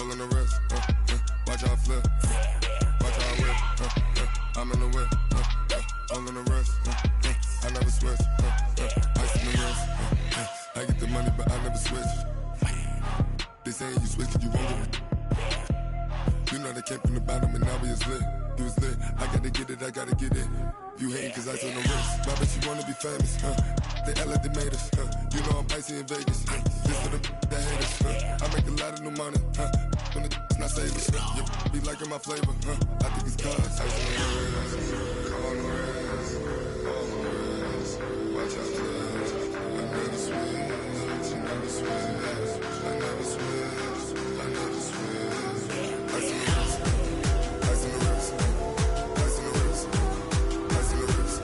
All in the wrist, watch how I flip, watch how I whip, I'm in the whip, all in the wrist, I never switch, ice in the wrist, I get the money but I never switch. They saying you switch it, you won't get it. You know they came from the bottom and now we is lit. You was lit, I gotta get it, I gotta get it. You hating cause ice on the wrist. My bitch, you wanna be famous, They act like they made us, You know I'm icy in Vegas, This for the that hate us, I make a lot of new money, When it's not savings, You be liking my flavor, I think it's cause ice on the wrist, on the wrist, on the wrist. Watch out, I never switch, I never switch, I never switch, I never switch. Ice on the wrist, ice on the wrist, ice on the wrist, ice on the wrist, ice on the wrist.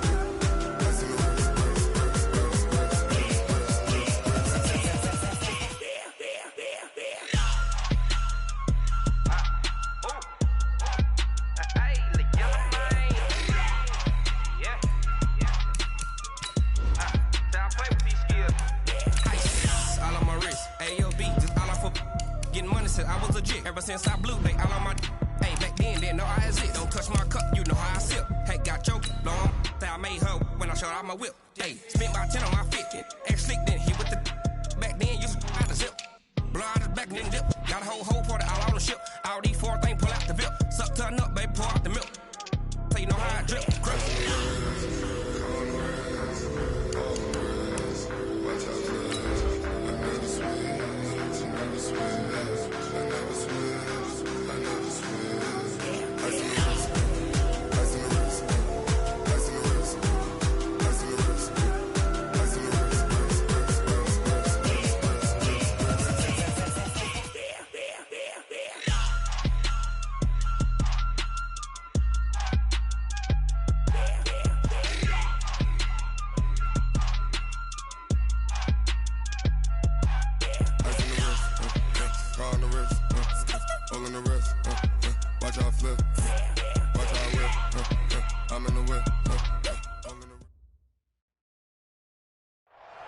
I was legit ever since I blew they all on my hey back then didn't know I was it. Don't touch my cup, you know how I sip. Hey, got choked long that I made her when I showed out my whip. Hey, spent about 10 on my fit. Ex slick then hit with the back then used to out the zip. Blow out his back then dip. Got a whole party all on the ship. All these four things pull out the VIP. Suck turn up, baby, pour out the milk. So you know how I drip. Crush.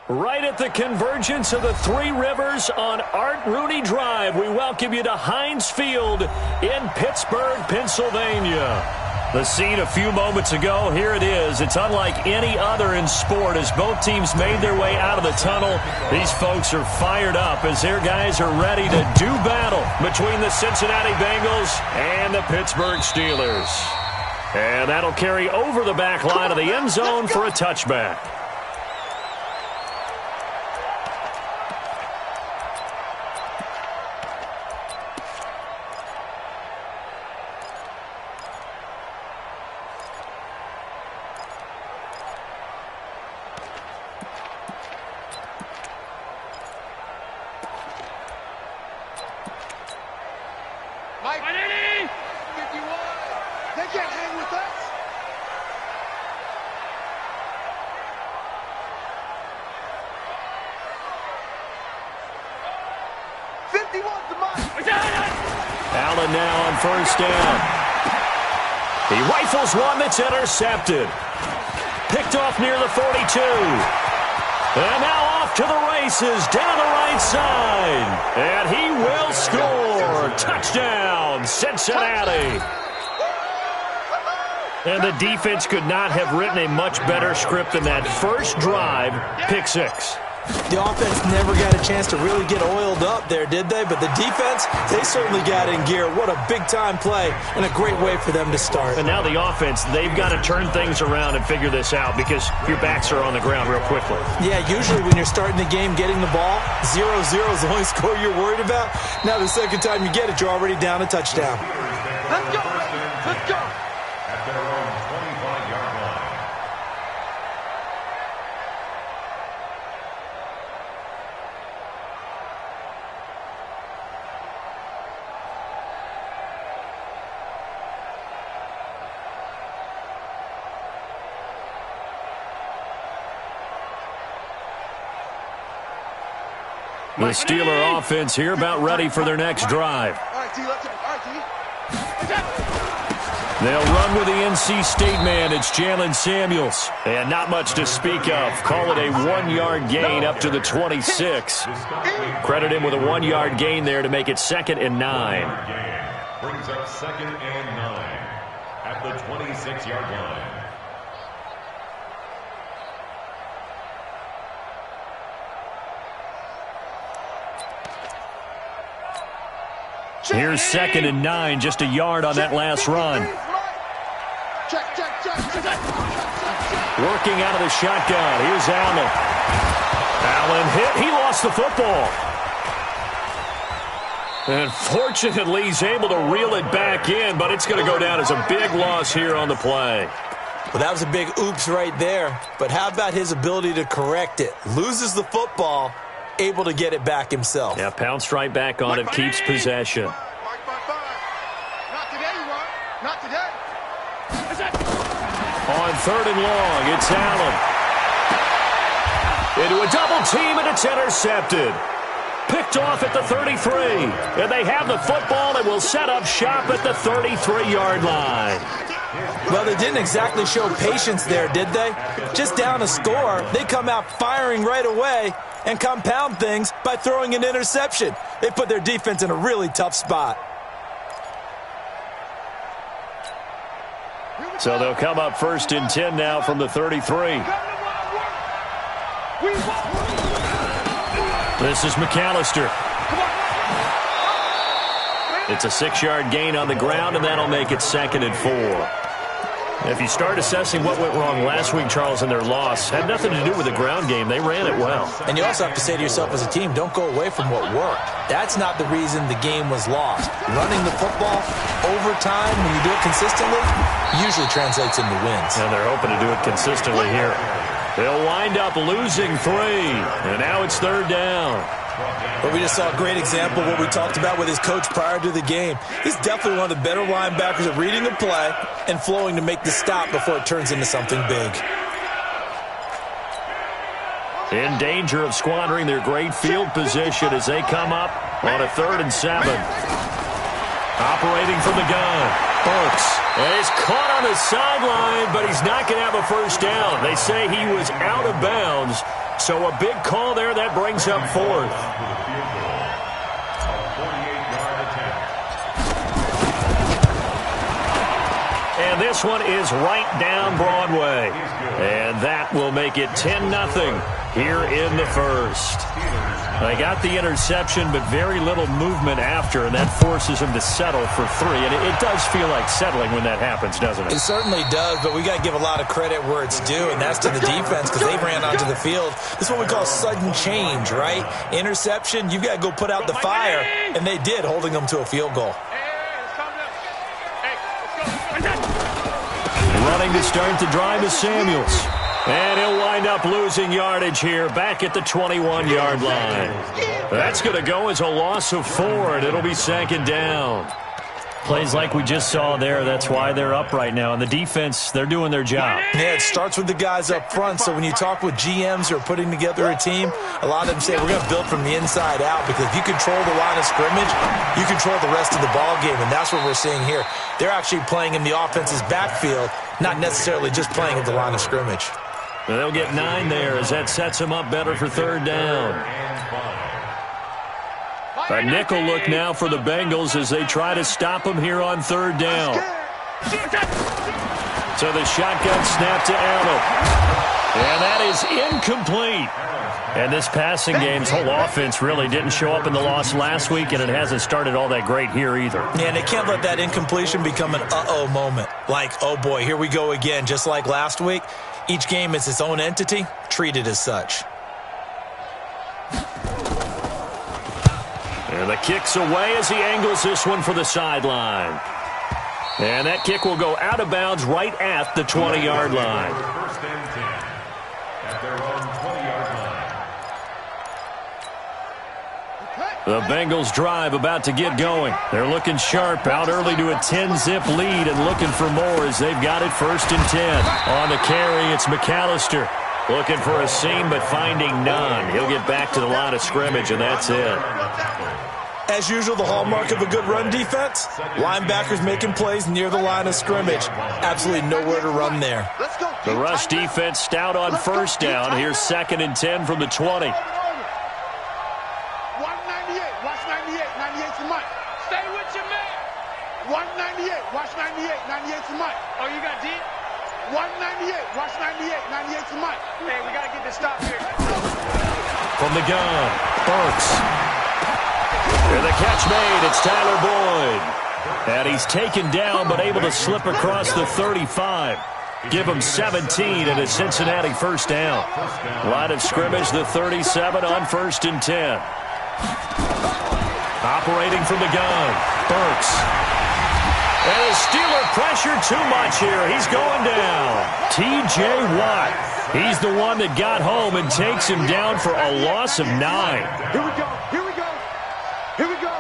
Right at the convergence of the Three Rivers on Art Rooney Drive, we welcome you to Heinz Field in Pittsburgh, Pennsylvania. The scene a few moments ago, here it is. It's unlike any other in sport as both teams made their way out of the tunnel. These folks are fired up as their guys are ready to do battle between the Cincinnati Bengals and the Pittsburgh Steelers. And that'll carry over the back line of the end zone for a touchback. Allen now on first down. He rifles one that's intercepted. Picked off near the 42. And now off to the races down the right side. And he will score. Touchdown, Cincinnati. And the defense could not have written a much better script than that first drive, pick six. The offense never got a chance to really get oiled up there, did they? But the defense, they certainly got in gear. What a big-time play and a great way for them to start. And now the offense, they've got to turn things around and figure this out because your backs are on the ground real quickly. Yeah, usually when you're starting the game, getting the ball, 0-0 is the only score you're worried about. Now the second time you get it, you're already down a touchdown. Let's go, baby. Let's go. At their own 25-yard line. The Steeler offense here about ready for their next drive. They'll run with the NC State man. It's Jalen Samuels. And not much to speak of. Call it a 1-yard gain up to the 26. Credit him with a 1-yard gain there to make it 2nd and 9. Brings up 2nd and 9 at the 26-yard line. Here's 2nd and 9, just a yard on that last run. Working out of the shotgun. Here's Allen. Allen hit. He lost the football. And fortunately, he's able to reel it back in, but it's going to go down as a big loss here on the play. Well, that was a big oops right there. But how about his ability to correct it? Loses the football, able to get it back himself. Yeah, pounced right back on it, keeps possession. Not today, Ron. Not today. On 3rd and long, it's Allen. Into a double team, and it's intercepted. Picked off at the 33. And they have the football and will set up shop at the 33-yard line. Well, they didn't exactly show patience there, did they? Just down a score, they come out firing right away and compound things by throwing an interception. They put their defense in a really tough spot. So they'll come up 1st and 10 now from the 33. This is McAllister. It's a 6-yard gain on the ground, and that'll make it 2nd and 4. If you start assessing what went wrong last week, Charles, in their loss, had nothing to do with the ground game. They ran it well. And you also have to say to yourself as a team, don't go away from what worked. That's not the reason the game was lost. Running the football over time, when you do it consistently, usually translates into wins. And they're hoping to do it consistently here. They'll wind up losing 3, and now it's 3rd down. But we just saw a great example of what we talked about with his coach prior to the game. He's definitely one of the better linebackers at reading a play and flowing to make the stop before it turns into something big. In danger of squandering their great field position as they come up on a 3rd and 7. Operating from the gun. Burks. And he's caught on the sideline, but he's not going to have a first down. They say he was out of bounds. So a big call there that brings up 4th. And this one is right down Broadway. And that will make it 10-0 here in the 1st. They got the interception, but very little movement after, and that forces them to settle for 3. And it does feel like settling when that happens, doesn't it? It certainly does, but we got to give a lot of credit where it's due, and that's to the defense because they ran onto the field. This is what we call sudden change, right? Interception, you've got to go put out the fire, and they did, holding them to a field goal. Running to start the drive is Samuels. And he'll wind up losing yardage here back at the 21-yard line. That's going to go as a loss of 4, and it'll be 2nd down. Plays like we just saw there, that's why they're up right now. And the defense, they're doing their job. Yeah, it starts with the guys up front. So when you talk with GMs who are putting together a team, a lot of them say we're going to build from the inside out because if you control the line of scrimmage, you control the rest of the ball game, and that's what we're seeing here. They're actually playing in the offense's backfield, not necessarily just playing at the line of scrimmage. They'll get 9 there as that sets them up better for 3rd down. A nickel look now for the Bengals as they try to stop them here on 3rd down. So the shotgun snap to Allen. And that is incomplete. And this passing game's whole offense really didn't show up in the loss last week, and it hasn't started all that great here either. Yeah, and they can't let that incompletion become an uh-oh moment. Like, oh boy, here we go again, just like last week. Each game is its own entity, treated as such. And the kick's away as he angles this one for the sideline. And that kick will go out of bounds right at the 20-yard line. First and 10 at their own 20-yard line. The Bengals drive about to get going. They're looking sharp, out early to a 10-zip lead and looking for more as they've got it 1st and 10. On the carry, it's McAllister. Looking for a seam, but finding none. He'll get back to the line of scrimmage, and that's it. As usual, the hallmark of a good run defense, linebackers making plays near the line of scrimmage. Absolutely nowhere to run there. The rush defense stout on first down. Here's 2nd and 10 from the 20. 198. Watch 98. 98 to Mike. Stay with your man. 198. Watch 98. 98 to Mike. Oh, you got D? 198. Watch 98. 98 to Mike. Hey, we got to get this stop here. From the gun, Burks. And the catch made. It's Tyler Boyd. And he's taken down but able to slip across the 35. Give him 17 and a Cincinnati first down. Line of scrimmage, the 37 on 1st and 10. Operating from the gun, Burks. And the Steeler pressure too much here. He's going down. T.J. Watt. He's the one that got home and takes him down for a loss of 9. Here we go. Here we go. Here we go.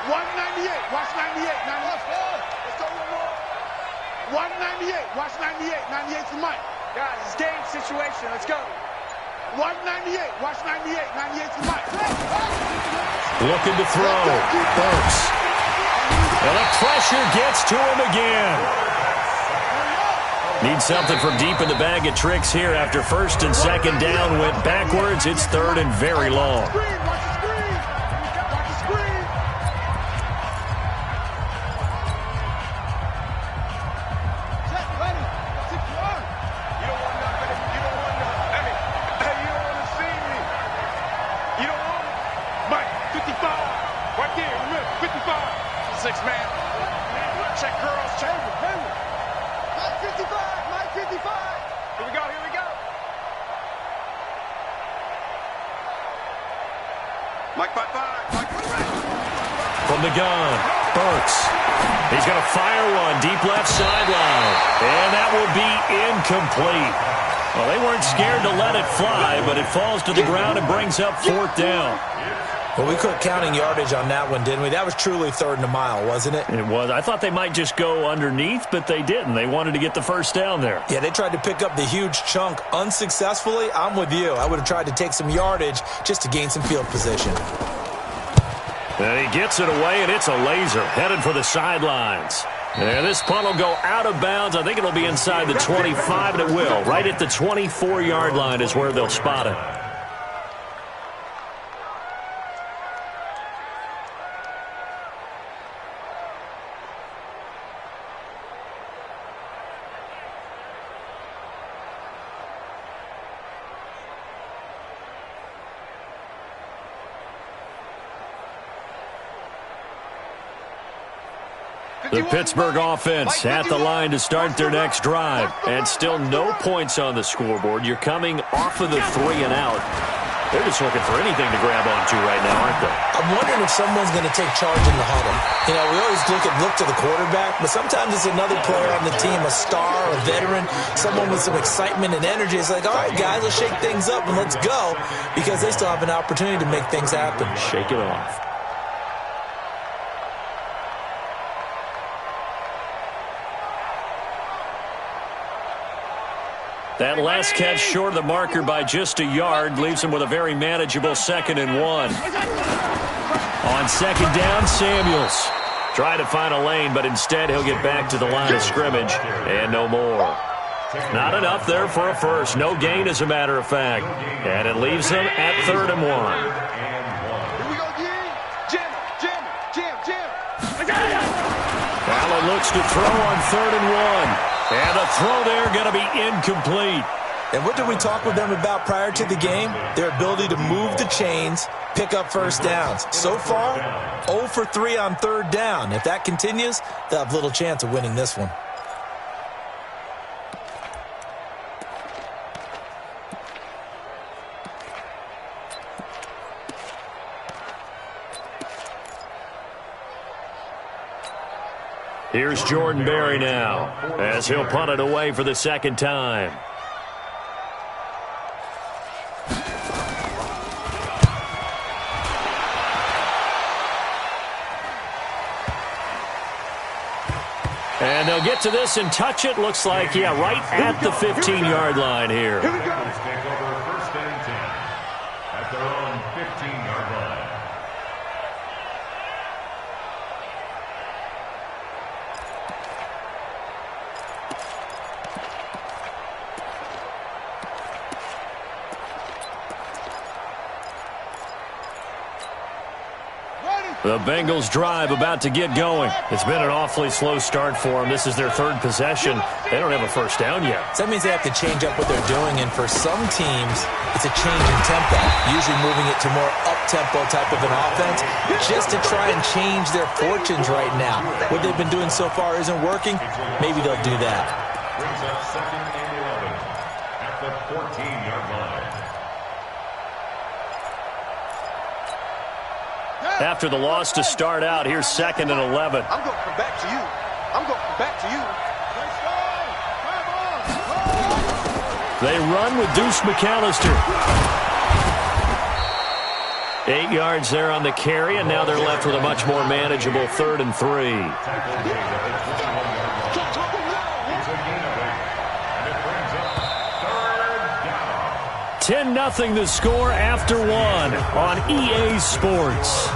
198. Watch 98. 98. Let's go one more. 198. Watch 98. 98 to Mike. Guys, it's game situation. Let's go. 198. Watch 98. 98 to Mike. Looking to throw. Burks. And the pressure gets to him again. Need something from deep in the bag of tricks here after 1st and 2nd down went backwards. It's 3rd and very long. Watch the screen. Watch the screen. Check, ready. 6-1. You don't want nothing. You don't want nothing. Hey, you don't want to see me. You don't want it. Mike, 55. Right there. Remember, 55. 6 man. Check girls. Check. Mike 55. Mike 55. Here we go. Here we go. Mike 55. Mike 55. From the gun, Burks. He's going to fire one deep left sideline. And that will be incomplete. Well, they weren't scared to let it fly, but it falls to the ground and brings up 4th down. Well, we quit counting yardage on that one, didn't we? That was truly 3rd and a mile, wasn't it? It was. I thought they might just go underneath, but they didn't. They wanted to get the first down there. Yeah, they tried to pick up the huge chunk unsuccessfully. I'm with you. I would have tried to take some yardage just to gain some field position. And he gets it away, and it's a laser headed for the sidelines. And this punt will go out of bounds. I think it'll be inside the 25, and it will. Right at the 24-yard line is where they'll spot it. The Pittsburgh offense at the line to start their next drive. And still no points on the scoreboard. You're coming off of the 3 and out. They're just looking for anything to grab onto right now, aren't they? I'm wondering if someone's going to take charge in the huddle. You know, we always look to the quarterback, but sometimes it's another player on the team, a star, a veteran, someone with some excitement and energy. It's like, all right, guys, let's shake things up and let's go, because they still have an opportunity to make things happen. Shake it off. That last catch short of the marker by just a yard leaves him with a very manageable 2nd and 1. On 2nd down, Samuels. Try to find a lane, but instead he'll get back to the line of scrimmage and no more. Not enough there for a first. No gain, as a matter of fact. And it leaves them at 3rd and 1. Here we go, Jim. Allen looks to throw on 3rd and 1. And the throw there going to be incomplete. And what did we talk with them about prior to the game? Their ability to move the chains, pick up first downs. So far, 0 for 3 on 3rd down. If that continues, they'll have little chance of winning this one. Here's Jordan Berry now, as he'll punt it away for the 2nd time. And they'll get to this and touch it. Looks like, yeah, right at the 15-yard line here. Take over 1st and 10 at their own 15-yard line. The Bengals drive about to get going. It's been an awfully slow start for them. This is their third possession. They don't have a first down yet. So that means they have to change up what they're doing, and for some teams, it's a change in tempo, usually moving it to more up-tempo type of an offense, just to try and change their fortunes right now. What they've been doing so far isn't working. Maybe they'll do that. Brings up 2nd and 11 at the 14-yard line. After the loss to start out, here's 2nd and 11. I'm going to come back to you. I'm going to come back to you. They run with Deuce McAllister. 8 yards there on the carry, and now they're left with a much more manageable 3rd and 3. 10-0 the score after 1 on EA Sports.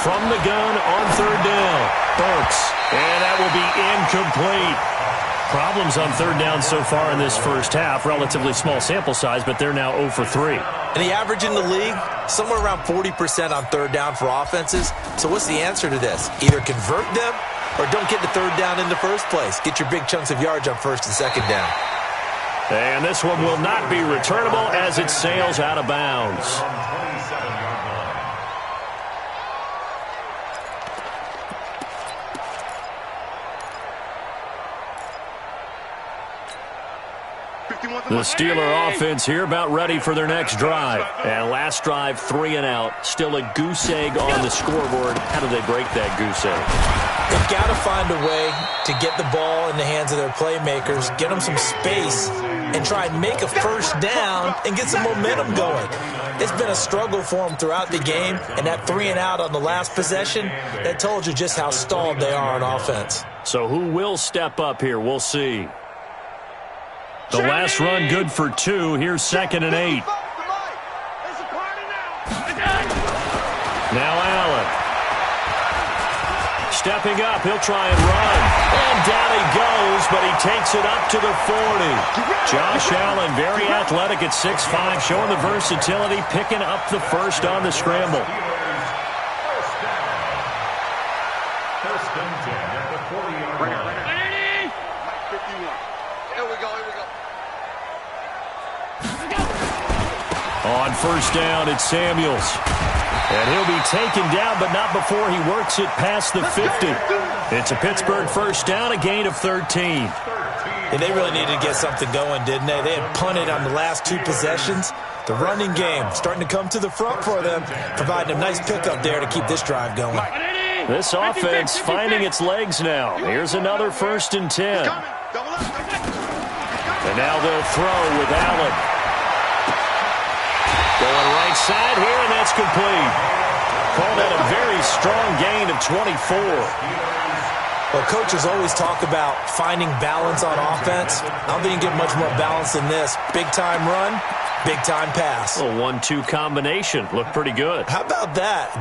From the gun on 3rd down. Burks. And that will be incomplete. Problems on 3rd down so far in this first half. Relatively small sample size, but they're now 0 for 3. And the average in the league, somewhere around 40% on 3rd down for offenses. So what's the answer to this? Either convert them or don't get the 3rd down in the first place. Get your big chunks of yards on 1st and 2nd down. And this one will not be returnable as it sails out of bounds. The Steeler offense here about ready for their next drive. And last drive, 3 and out. Still a goose egg on the scoreboard. How do they break that goose egg? They've got to find a way to get the ball in the hands of their playmakers, get them some space, and try and make a first down and get some momentum going. It's been a struggle for them throughout the game, and that 3 and out on the last possession, that told you just how stalled they are on offense. So who will step up here? We'll see. The last run good for 2. Here's 2nd and 8. Now Allen. Stepping up, he'll try and run. And down he goes, but he takes it up to the 40. Josh Allen, very athletic at 6'5", showing the versatility, picking up the first on the scramble. First and 10 at the 40-yard line. On first down, it's Samuels. And he'll be taken down, but not before he works it past the 50. It's a Pittsburgh first down, a gain of 13. And they really needed to get something going, didn't they? They had punted on the last 2 possessions. The running game starting to come to the front for them, providing a nice pickup there to keep this drive going. This offense finding its legs now. Here's another 1st and 10. And now they'll throw with Allen. Going right side here, and that's complete. Called that a very strong gain of 24. Well, coaches always talk about finding balance on offense. I don't think you get much more balance than this. Big-time run, big-time pass. A 1-2 combination. Looked pretty good. How about that?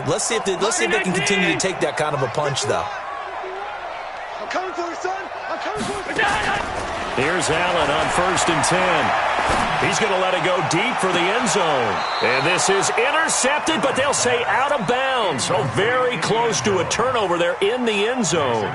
Let's see if they can continue to take that kind of a punch, though. I'm coming for you, son. I'm coming for you. Here's Allen on 1st and 10. He's going to let it go deep for the end zone. And this is intercepted, but they'll say out of bounds. So very close to a turnover there in the end zone.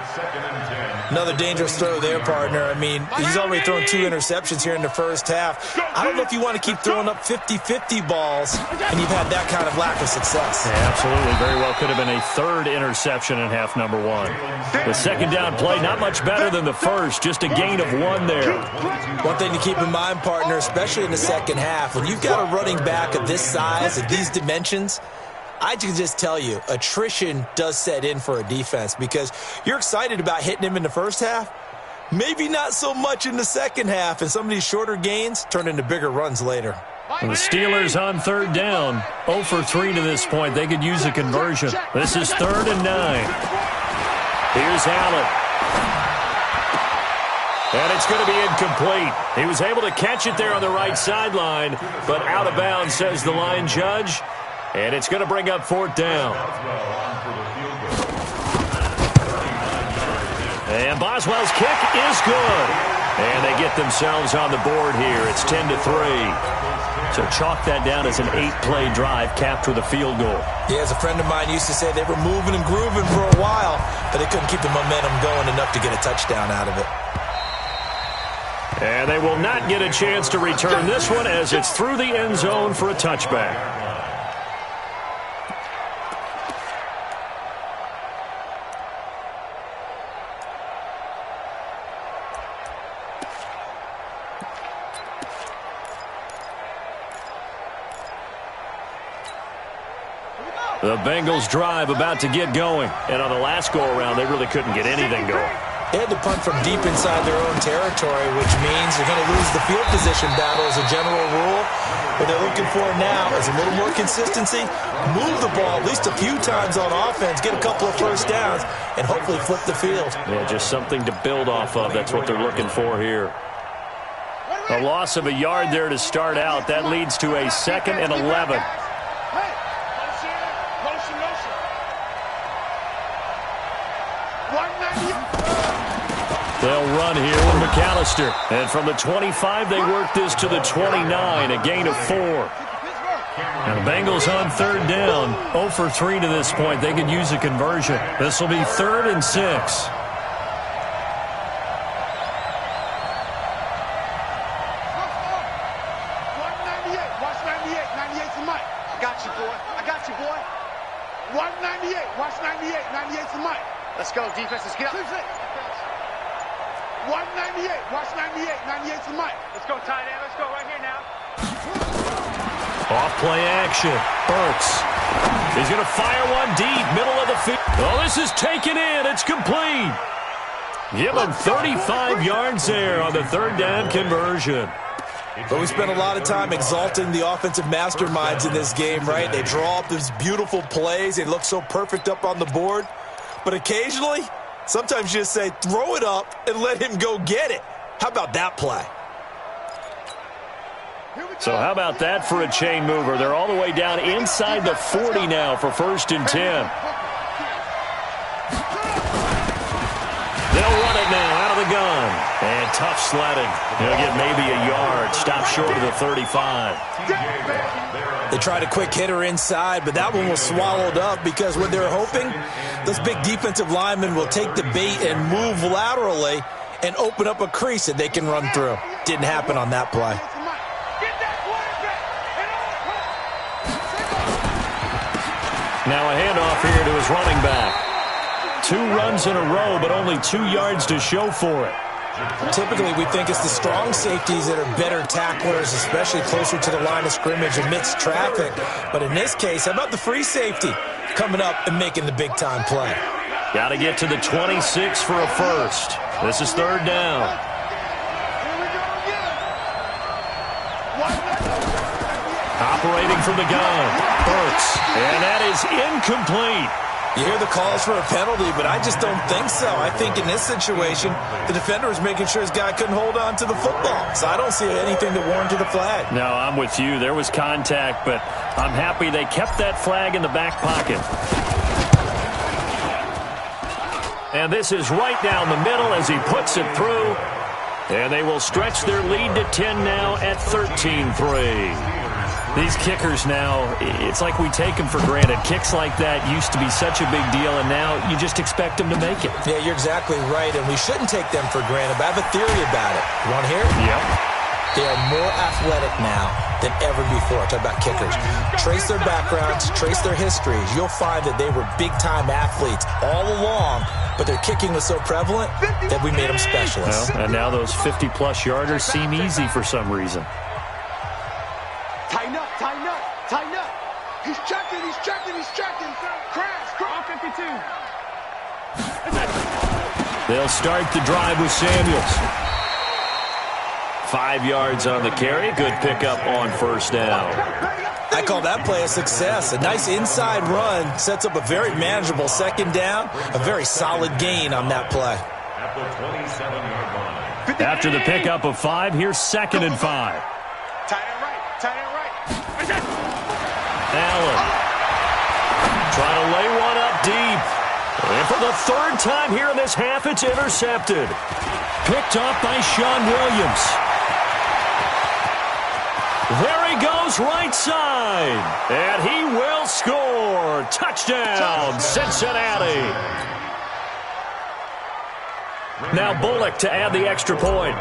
Another dangerous throw there, partner. I mean, he's already thrown 2 interceptions here in the first half. I don't know if you want to keep throwing up 50-50 balls, and you've had that kind of lack of success. Yeah, absolutely. Very well could have been a 3rd interception in half number 1. The second down play, not much better than the first. Just a gain of 1 there. One thing to keep in mind, partner, especially in the second half, when you've got a running back of this size, of these dimensions, I can just tell you, attrition does set in for a defense because you're excited about hitting him in the first half. Maybe not so much in the second half, and some of these shorter gains turn into bigger runs later. And the Steelers on 3rd down, 0 for 3 to this point. They could use a conversion. This is 3rd and 9. Here's Allen. And it's going to be incomplete. He was able to catch it there on the right sideline, but out of bounds, says the line judge. And it's going to bring up fourth down. And Boswell's kick is good. And they get themselves on the board here. It's 10-3. So chalk that down as an 8-play drive capped with a field goal. Yeah, as a friend of mine used to say, they were moving and grooving for a while, but they couldn't keep the momentum going enough to get a touchdown out of it. And they will not get a chance to return this one as it's through the end zone for a touchback. The Bengals drive about to get going. And on the last go-around, they really couldn't get anything going. They had to punt from deep inside their own territory, which means they're going to lose the field position battle as a general rule. What they're looking for now is a little more consistency, move the ball at least a few times on offense, get a couple of first downs, and hopefully flip the field. Yeah, just something to build off of. That's what they're looking for here. A loss of a yard there to start out. That leads to a 2nd and 11. They'll run here with McAllister. And from the 25, they work this to the 29, a gain of 4. And the Bengals on third down, 0 for 3 to this point. They could use a conversion. This will be 3rd and 6. Watch 98. 98's the mic. I got you, boy. I got you, boy. Watch 98. Watch 98. 98's the mic. Let's go, defense. Let's get up. Watch 98. Watch 98. 98's the mic. Let's go, tight end. Let's go right here now. Off play action. Burks. He's going to fire one deep, middle of the field. Oh, this is taken in. It's complete. Give him 35 yards there on the third down conversion. But we spent a lot of time exalting the offensive masterminds in this game, right? They draw up these beautiful plays. They look so perfect up on the board. But occasionally, sometimes you just say, throw it up and let him go get it. How about that play? So how about that for a chain mover? They're all the way down inside the 40 now for 1st and 10. They'll run it now out of the gun. And tough sledding. They'll get maybe a yard. Stop short of the 35. They tried a quick hitter inside, but that one was swallowed up because what they're hoping, those big defensive linemen will take the bait and move laterally and open up a crease that they can run through. Didn't happen on that play. Now a handoff here to his running back. 2 runs in a row, but only 2 yards to show for it. Typically, we think it's the strong safeties that are better tacklers, especially closer to the line of scrimmage amidst traffic. But in this case, how about the free safety coming up and making the big-time play? Got to get to the 26 for a first. This is 3rd down. Operating from the gun, Burks, and that is incomplete. You hear the calls for a penalty, but I just don't think so. I think in this situation, the defender was making sure his guy couldn't hold on to the football. So I don't see anything to warrant a flag. No, I'm with you. There was contact, but I'm happy they kept that flag in the back pocket. And this is right down the middle as he puts it through. And they will stretch their lead to 10 now at 13-3. These kickers now, it's like we take them for granted. Kicks like that used to be such a big deal, and now you just expect them to make it. Yeah, you're exactly right, and we shouldn't take them for granted, but I have a theory about it. You want to hear it? Yep. They are more athletic now than ever before. Talk about kickers. Trace their backgrounds, trace their histories. You'll find that they were big-time athletes all along, but their kicking was so prevalent that we made them specialists. Well, and now those 50-plus yarders seem easy for some reason. Tighten up, tighten up, tighten up. He's checking, he's checking, he's checking. Crash, 52. They'll start the drive with Samuels. 5 yards on the carry. Good pickup on 1st down. I call that play a success. A nice inside run sets up a very manageable 2nd down. A very solid gain on that play. at the 27-yard line. After the pickup of 5, here's 2nd and 5. Tight end right. Allen trying to lay one up deep. And for the 3rd time here in this half, it's intercepted. Picked off by Sean Williams. There he goes, right side. And he will score. Touchdown, Cincinnati. Now Bullock to add the extra point.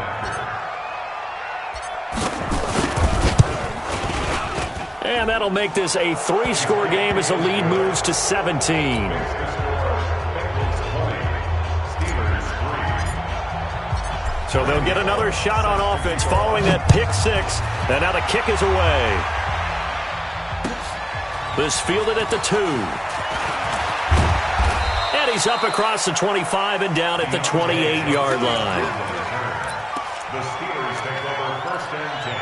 And that'll make this a 3-score game as the lead moves to 17. So they'll get another shot on offense following that pick 6. And now the kick is away. This fielded at the 2. And he's up across the 25 and down at the 28-yard line. The Steelers take over 1st and 10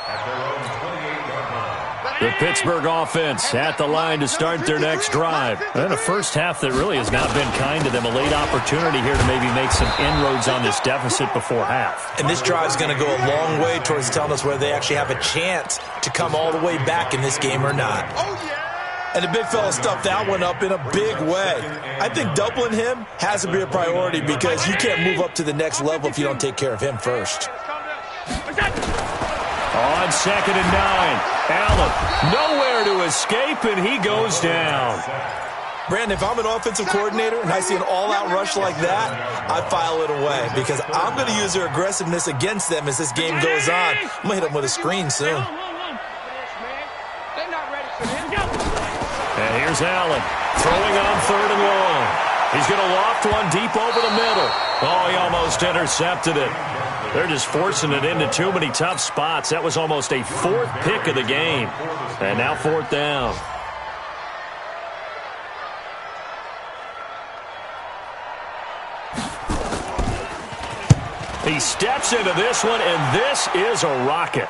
at their own 28-yard line. The Pittsburgh offense at the line to start their next drive. And a first half that really has not been kind to them. A late opportunity here to maybe make some inroads on this deficit before half. And this drive's going to go a long way towards telling us whether they actually have a chance to come all the way back in this game or not. And the big fella stuffed that one up in a big way. I think doubling him has to be a priority because you can't move up to the next level if you don't take care of him first. On 2nd and 9, Allen nowhere to escape, and he goes down. Brandon, if I'm an offensive coordinator and I see an all-out rush like that, I file it away because I'm going to use their aggressiveness against them as this game goes on. I'm going to hit them with a screen soon. And here's Allen throwing on 3rd and long. He's going to loft one deep over the middle. Oh, he almost intercepted it. They're just forcing it into too many tough spots. That was almost a 4th pick of the game. And now 4th down. He steps into this one, and this is a rocket.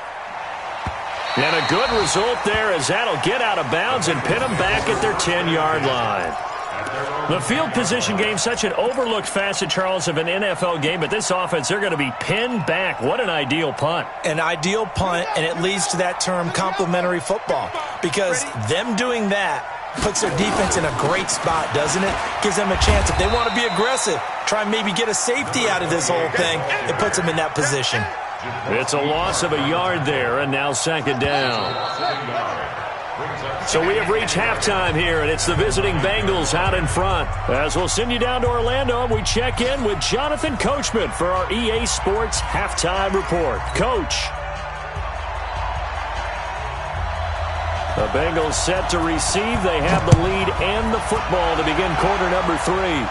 And a good result there as that'll get out of bounds and pin them back at their 10-yard line. The field position game, such an overlooked facet, Charles, of an NFL game, but this offense, they're going to be pinned back. What an ideal punt. An ideal punt, and it leads to that term complementary football because them doing that puts their defense in a great spot, doesn't it? Gives them a chance. If they want to be aggressive, try and maybe get a safety out of this whole thing, it puts them in that position. It's a loss of a yard there, and now 2nd down. So we have reached halftime here, and it's the visiting Bengals out in front. As we'll send you down to Orlando, we check in with Jonathan Coachman for our EA Sports Halftime Report. Coach. The Bengals set to receive. They have the lead and the football to begin quarter number 3.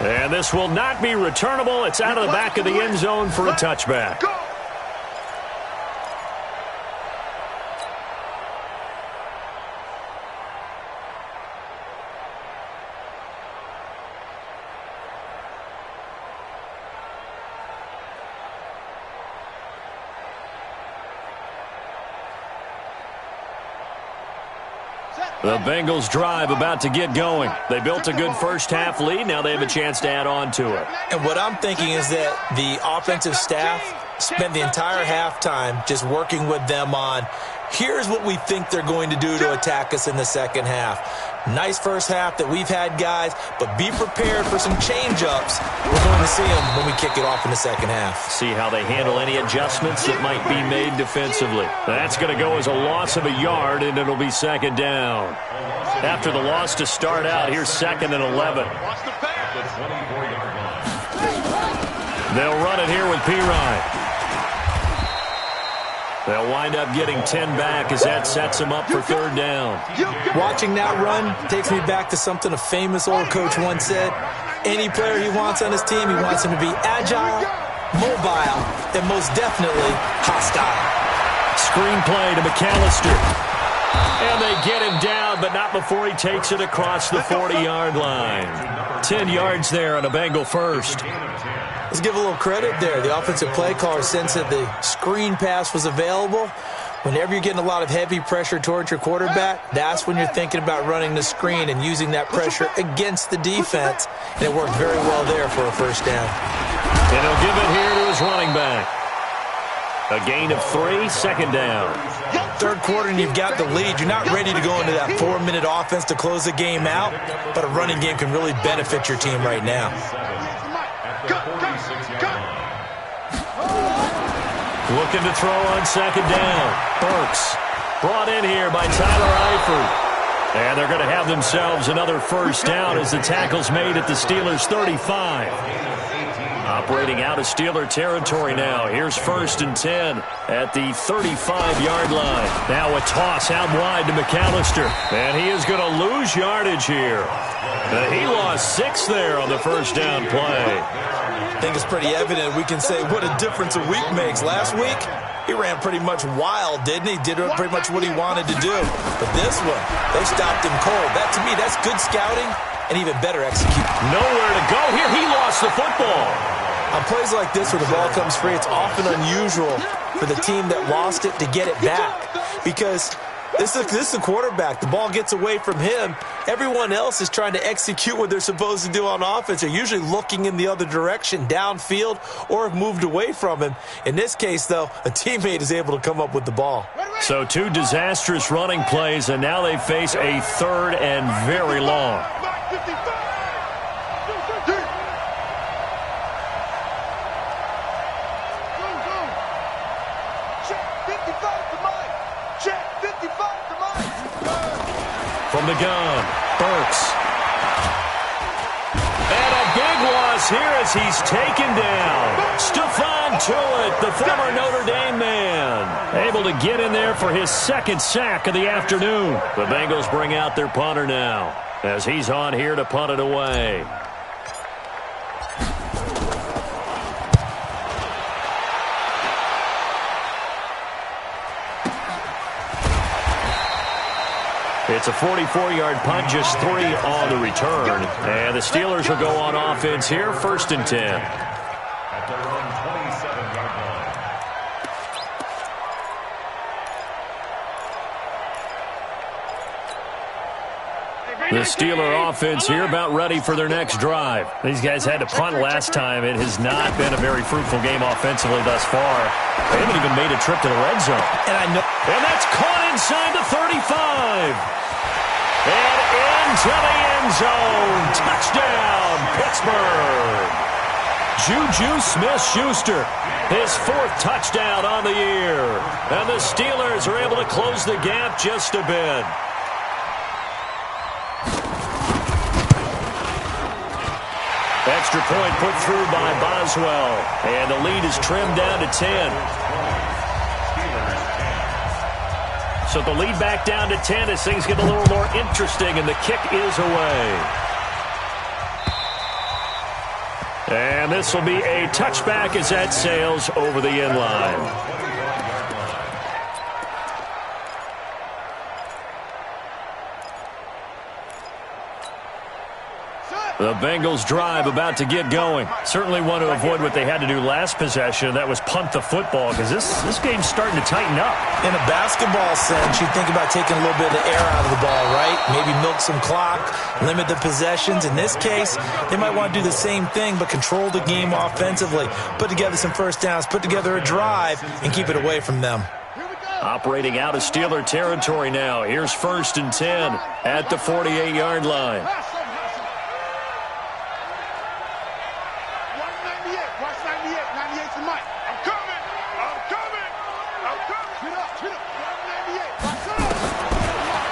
And this will not be returnable. It's out of the back of the end zone for a touchback. The Bengals drive about to get going. They built a good first half lead. Now they have a chance to add on to it. And what I'm thinking is that the offensive staff spent the entire halftime just working with them on, here's what we think they're going to do to attack us in the second half. Nice first half that we've had, guys, but be prepared for some change-ups. We're going to see them when we kick it off in the second half. See how they handle any adjustments that might be made defensively. That's going to go as a loss of a yard, and it'll be 2nd down. After the loss to start out, here's 2nd and 11. They'll run it here with Pirine. They'll wind up getting 10 back as that sets them up for 3rd down. Watching that run takes me back to something a famous old coach once said. Any player he wants on his team, he wants him to be agile, mobile, and most definitely hostile. Screenplay to McAllister. And they get him down, but not before he takes it across the 40-yard line. 10 yards there on a Bengal first. Let's give a little credit there. The offensive play caller sensed that the screen pass was available. Whenever you're getting a lot of heavy pressure towards your quarterback, that's when you're thinking about running the screen and using that pressure against the defense. And it worked very well there for a first down. And he'll give it here to his running back. A gain of 3, second down. Third quarter and you've got the lead. You're not ready to go into that 4-minute offense to close the game out, but a running game can really benefit your team right now. Looking to throw on second down. Burks brought in here by Tyler Eifert. And they're going to have themselves another first down as the tackle's made at the Steelers' 35. Operating out of Steeler territory now. Here's 1st and 10 at the 35-yard line. Now a toss out wide to McAllister. And he is going to lose yardage here. He lost 6 there on the first down play. I think it's pretty evident. We can say what a difference a week makes. Last week, he ran pretty much wild, didn't he? Did pretty much what he wanted to do. But this one, they stopped him cold. That, to me, that's good scouting and even better execution. Nowhere to go here. He lost the football. On plays like this where the ball comes free, it's often unusual for the team that lost it to get it back. Because this is the quarterback. The ball gets away from him. Everyone else is trying to execute what they're supposed to do on offense. They're usually looking in the other direction, downfield, or have moved away from him. In this case, though, a teammate is able to come up with the ball. So 2 disastrous running plays, and now they face a 3rd and very long. From the gun, Burks. And a big loss here as he's taken down. Stephon Tuitt, the former Notre Dame man, able to get in there for his 2nd sack of the afternoon. The Bengals bring out their punter now as he's on here to punt it away. It's a 44-yard punt, just 3 on the return. And the Steelers will go on offense here, 1st and 10. At their own 27-yard line. The Steeler offense here about ready for their next drive. These guys had to punt last time. It has not been a very fruitful game offensively thus far. They haven't even made a trip to the red zone. And that's caught inside the 35. And into the end zone. Touchdown, Pittsburgh. Juju Smith-Schuster, his 4th touchdown on the year. And the Steelers are able to close the gap just a bit. Extra point put through by Boswell. And the lead is trimmed down to 10. So the lead back down to 10 as things get a little more interesting, and the kick is away. And this will be a touchback as that sails over the end line. The Bengals drive about to get going. Certainly want to avoid what they had to do last possession. That was punt the football because this game's starting to tighten up. In a basketball sense, you think about taking a little bit of the air out of the ball, right? Maybe milk some clock, limit the possessions. In this case, they might want to do the same thing but control the game offensively, put together some first downs, put together a drive, and keep it away from them. Operating out of Steeler territory now. Here's 1st and 10 at the 48-yard line.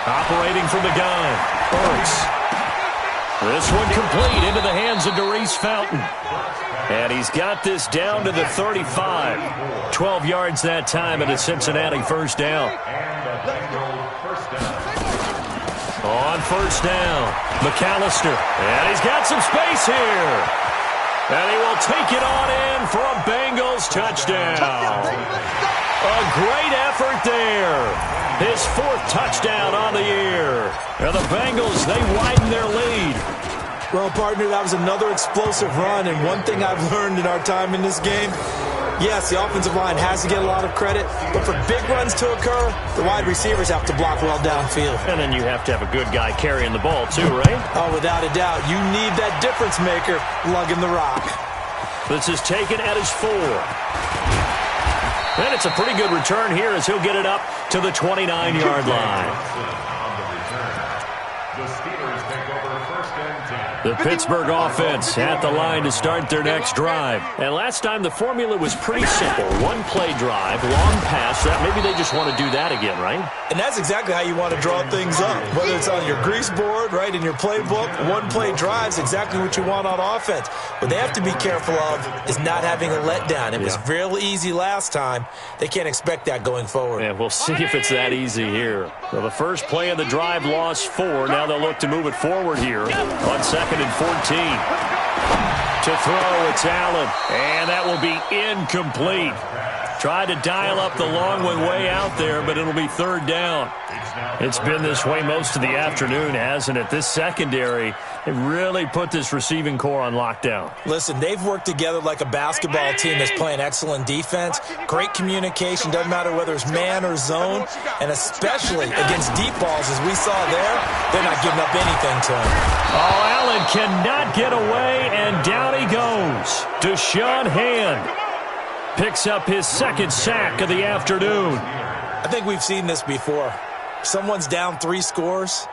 Operating from the gun, Burks. This one complete into the hands of Darius Fountain. And he's got this down to the 35. 12 yards that time and a Cincinnati first down. On first down, McAllister. And he's got some space here. And he will take it on in for a Bengals touchdown. A great effort there. His 4th touchdown on the year. And the Bengals, they widen their lead. Well, partner, that was another explosive run. And one thing I've learned in our time in this game, Yes, the offensive line has to get a lot of credit, but for big runs to occur, the wide receivers have to block well downfield. And then you have to have a good guy carrying the ball too, right? Oh, without a doubt. You need that difference maker lugging the rock. This is taken at his 4. And it's a pretty good return here as he'll get it up to the 29-yard line. The Steelers take over first and 10. The Pittsburgh offense at the line to start their next drive. And last time the formula was pretty simple. One-play drive, long pass. Maybe they just want to do that again, right? And that's exactly how you want to draw things up. Whether it's on your grease board, right, in your playbook, one-play drive is exactly what you want on offense. What they have to be careful of is not having a letdown. It was real easy last time. They can't expect that going forward. Yeah, we'll see if it's that easy here. Well, the first play of the drive lost 4. Now they'll look to move it forward here on 2nd and 14. To throw, it's Allen. And that will be incomplete. Tried to dial up the long one way out there, but it'll be 3rd down. It's been this way most of the afternoon, hasn't it? This secondary, it really put this receiving core on lockdown. Listen, they've worked together like a basketball team that's playing excellent defense. Great communication, doesn't matter whether it's man or zone, and especially against deep balls, as we saw there, they're not giving up anything to him. Oh, Allen cannot get away, and down he goes. Deshaun Hand picks up his 2nd sack of the afternoon. I think we've seen this before. Someone's down 3 scores.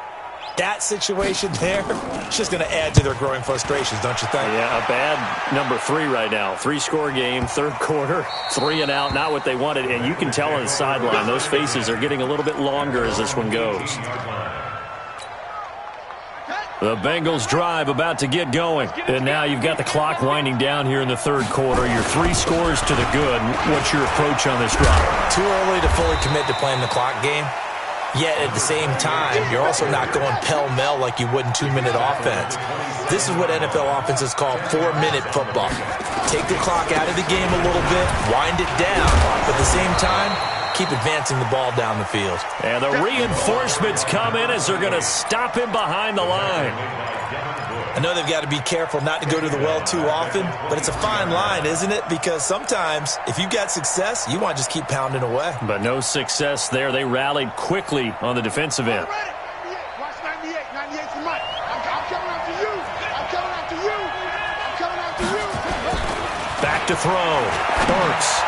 That situation there, it's just going to add to their growing frustrations, don't you think? Yeah, a bad number 3 right now. 3-score game, 3rd quarter, 3 and out, not what they wanted. And you can tell on the sideline, those faces are getting a little bit longer as this one goes. The Bengals drive about to get going. And now you've got the clock winding down here in the 3rd quarter. Your 3 scores to the good. What's your approach on this drive? Too early to fully commit to playing the clock game. Yet at the same time, you're also not going pell-mell like you would in 2-minute offense. This is what NFL offenses call 4-minute football. Take the clock out of the game a little bit, wind it down, but at the same time, keep advancing the ball down the field. And the reinforcements come in as they're going to stop him behind the line. I know they've got to be careful not to go to the well too often, but it's a fine line, isn't it? Because sometimes, if you've got success, you want to just keep pounding away. But no success there. They rallied quickly on the defensive end. Watch 98. 98 for Mike. I'm coming after you. I'm coming after you. I'm coming after you. Back to throw. Burks.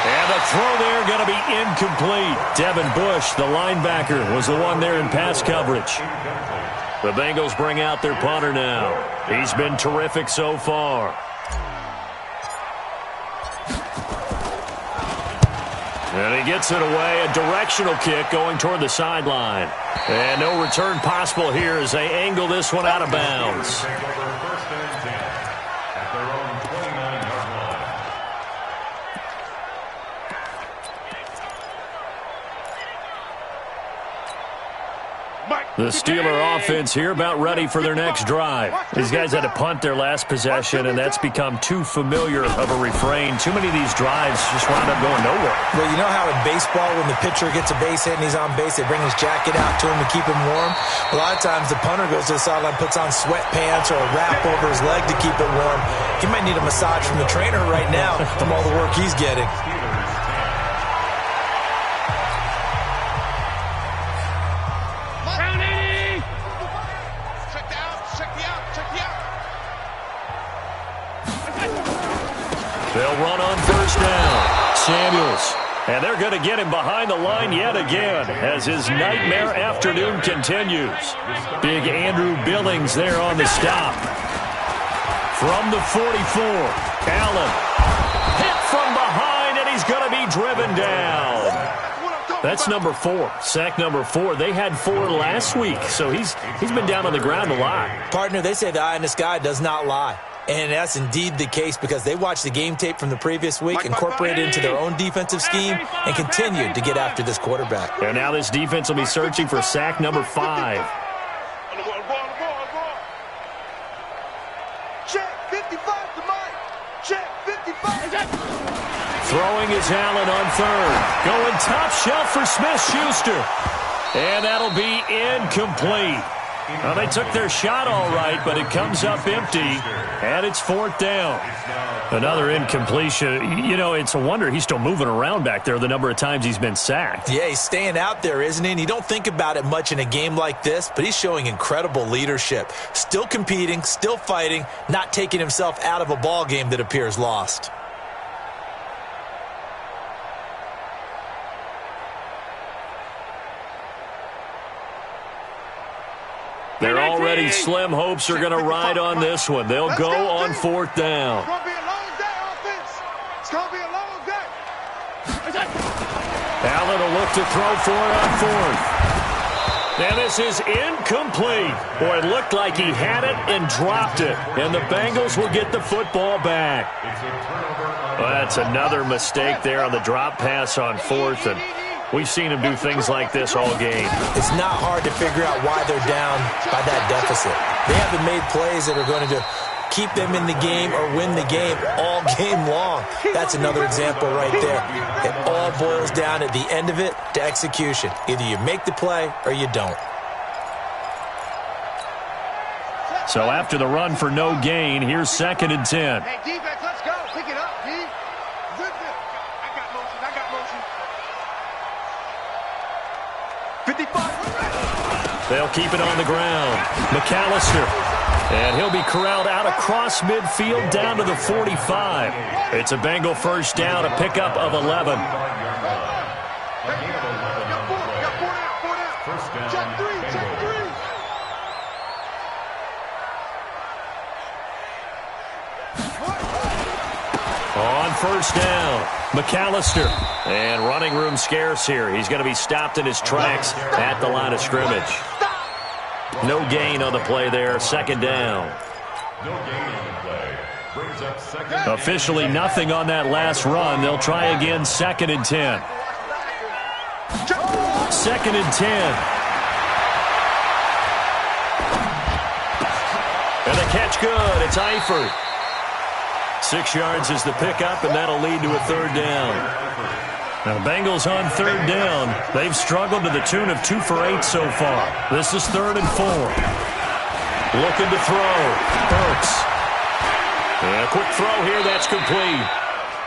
And the throw there going to be incomplete. Devin Bush, the linebacker, was the one there in pass coverage. The Bengals bring out their punter now. He's been terrific so far. And he gets it away. A directional kick going toward the sideline. And no return possible here as they angle this one out of bounds. The Steeler offense here about ready for their next drive. These guys had to punt their last possession, and that's become too familiar of a refrain. Too many of these drives just wound up going nowhere. Well, you know how in baseball when the pitcher gets a base hit and he's on base, they bring his jacket out to him to keep him warm? A lot of times the punter goes to the sideline, puts on sweatpants or a wrap over his leg to keep it warm. He might need a massage from the trainer right now from all the work he's getting. They'll run on first down. Samuels. And they're going to get him behind the line yet again as his nightmare afternoon continues. Big Andrew Billings there on the stop. From the 44, Allen. Hit from behind, and he's going to be driven down. That's number 4, sack number 4. They had 4 last week, so he's been down on the ground a lot. Partner, they say the eye in the sky does not lie. And that's indeed the case because they watched the game tape from the previous week, incorporated it into their own defensive scheme, and continued to get after this quarterback. And now this defense will be searching for sack number 5. Check 55 to Mike. Check 55. Throwing is Allen on 3rd. Going top shelf for Smith-Schuster. And that'll be incomplete. Well, they took their shot all right, but it comes up empty, and it's 4th down. Another incompletion. You know, it's a wonder he's still moving around back there the number of times he's been sacked. Yeah, he's staying out there, isn't he? And you don't think about it much in a game like this, but he's showing incredible leadership. Still competing, still fighting, not taking himself out of a ball game that appears lost. They're already slim hopes are going to ride on this one. They'll go on 4th down. It's going to be a long day, offense. It's going to be a long day. Allen will look to throw for it on 4th. And this is incomplete. Boy, it looked like he had it and dropped it. And the Bengals will get the football back. Well, that's another mistake there on the drop pass on 4th. And we've seen him do things like this all game. It's not hard to figure out why they're down by that deficit. They haven't made plays that are going to keep them in the game or win the game all game long. That's another example right there. It all boils down at the end of it to execution. Either you make the play or you don't. So after the run for no gain, here's 2nd and 10. Hey, defense, let's go. Pick it up, D. Zip it. I got motion. 55. They'll keep it on the ground. McAllister. And he'll be corralled out across midfield down to the 45. It's a Bengal first down, a pickup of 11. Check three. On first down, McAllister. And running room scarce here. He's going to be stopped in his tracks at the line of scrimmage. No gain on the play there, 2nd down. No gain on the play. Brings up 2nd. Officially nothing on that last run. They'll try again, 2nd and 10. 2nd and 10. And the catch good. It's Eifert. 6 yards is the pickup, and that'll lead to a 3rd down. Now, the Bengals on 3rd down. They've struggled to the tune of 2 for 8 so far. This is 3rd and 4. Looking to throw. Burks. And a quick throw here. That's complete.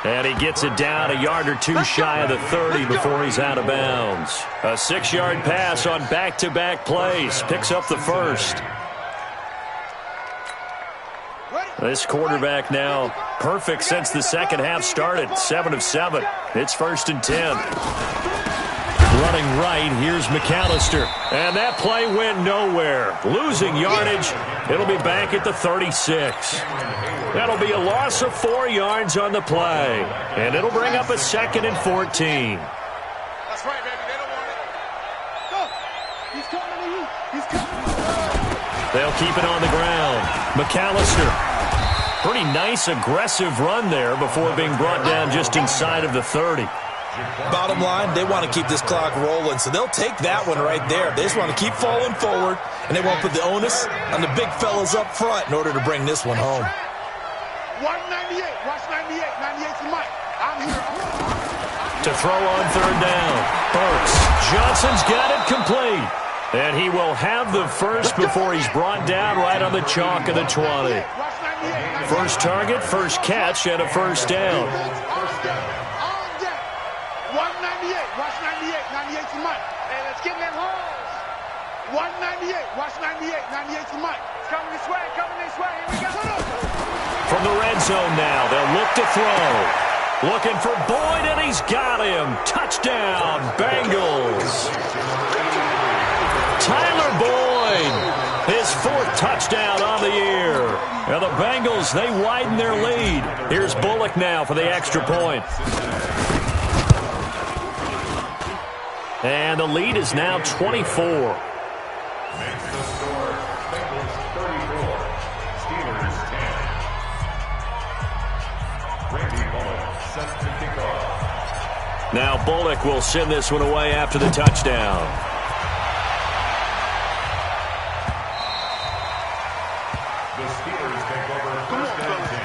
And he gets it down a yard or two shy of the 30 before he's out of bounds. A 6-yard pass on back-to-back plays. Picks up the first. This quarterback now perfect since the second half started. 7 of 7. It's 1st and 10. Running right, here's McAllister. And that play went nowhere. Losing yardage. It'll be back at the 36. That'll be a loss of 4 yards on the play. And it'll bring up a 2nd and 14. That's right, baby. They don't want it. Go. He's coming to you. He's coming. They'll keep it on the ground. McAllister. Pretty nice, aggressive run there before being brought down just inside of the 30. Bottom line, they want to keep this clock rolling, so they'll take that one right there. They just want to keep falling forward, and they won't put the onus on the big fellas up front in order to bring this one home. 198. Watch 98. 98's the mic. I'm here. To throw on 3rd down. Burks. Johnson's got it complete. And he will have the first before he's brought down right on the chalk of the 20. First target, first catch, and a first down. 198. Watch 98. 98's the mic. Hey, let's get in that holes. 198. Watch 98. 98's the mic. It's coming this way. Coming this way. Here we go. From the red zone now, they'll look to throw. Looking for Boyd, and he's got him. Touchdown, Bengals. Tyler Boyd, his 4th touchdown on the year. Now the Bengals, they widen their lead. Here's Bullock now for the extra point. And the lead is now 24. Makes the score. Bengals 34. Steelers 10. Randy Bullock set to kick off. Now Bullock will send this one away after the touchdown. The Steelers take over 1st and 10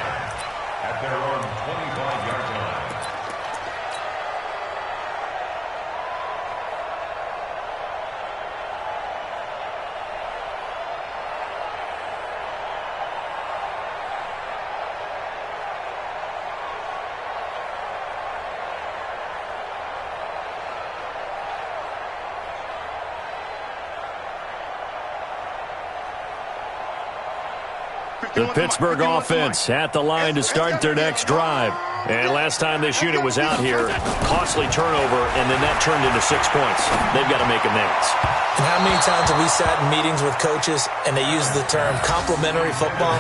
at their own 25-yard line. The Pittsburgh offense at the line to start their next drive. And last time this unit was out here, costly turnover, and then that turned into 6 points. They've got to make amends. And how many times have we sat in meetings with coaches and they use the term complementary football?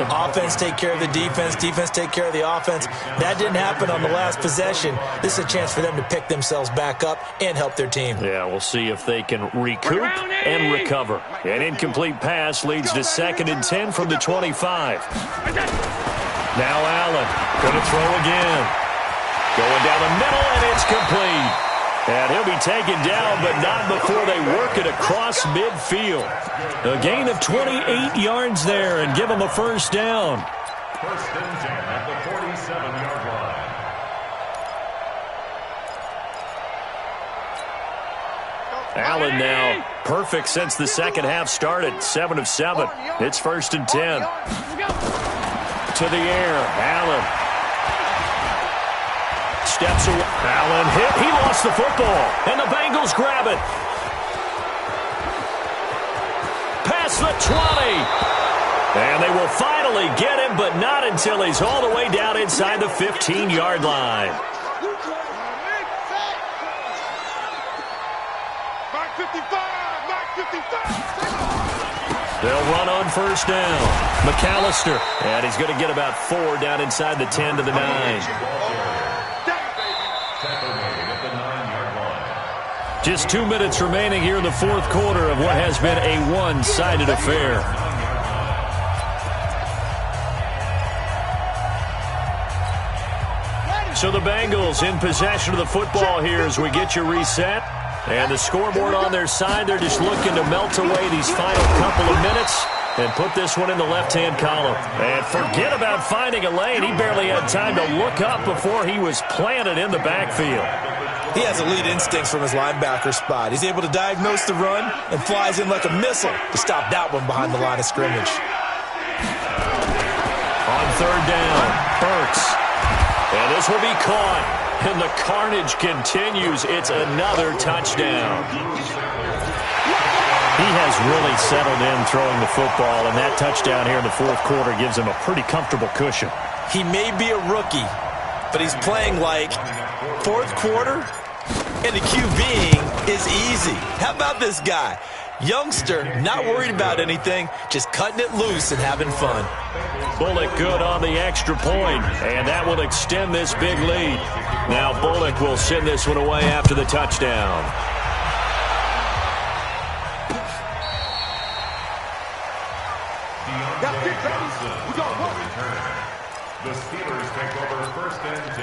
Offense take care of the defense, defense take care of the offense. That didn't happen on the last possession. This is a chance for them to pick themselves back up and help their team. Yeah, we'll see if they can recoup and recover. An incomplete pass leads to 2nd and 10 from the 25. Now Allen going to throw again. Going down the middle, and it's complete. And he'll be taken down, but not before they work it across midfield. A gain of 28 yards there and give them a first down. 1st and 10 at the 47-yard line. Allen now perfect since the second half started. 7 of 7. It's 1st and 10. To the air, Allen. Steps away. Allen hit. He lost the football. And the Bengals grab it. Past the 20. And they will finally get him, but not until he's all the way down inside the 15-yard line. Mark 55! Mark 55! They'll run on first down. McAllister. And he's going to get about 4 down inside the 10 to the 9. Just 2 minutes remaining here in the fourth quarter of what has been a one-sided affair. So the Bengals in possession of the football here as we get you reset. And the scoreboard on their side, they're just looking to melt away these final couple of minutes and put this one in the left-hand column. And forget about finding a lane. He barely had time to look up before he was planted in the backfield. He has elite instincts from his linebacker spot. He's able to diagnose the run and flies in like a missile to stop that one behind the line of scrimmage. On third down, Burks. And this will be caught. And the carnage continues. It's another touchdown. He has really settled in throwing the football, and that touchdown here in the fourth quarter gives him a pretty comfortable cushion. He may be a rookie, but he's playing like fourth quarter, and the QBing is easy. How about this guy? Youngster, not worried about anything, just cutting it loose and having fun. Bullock good on the extra point, and that will extend this big lead. Now Bullock will send this one away after the touchdown. The Steelers take over 1st and 10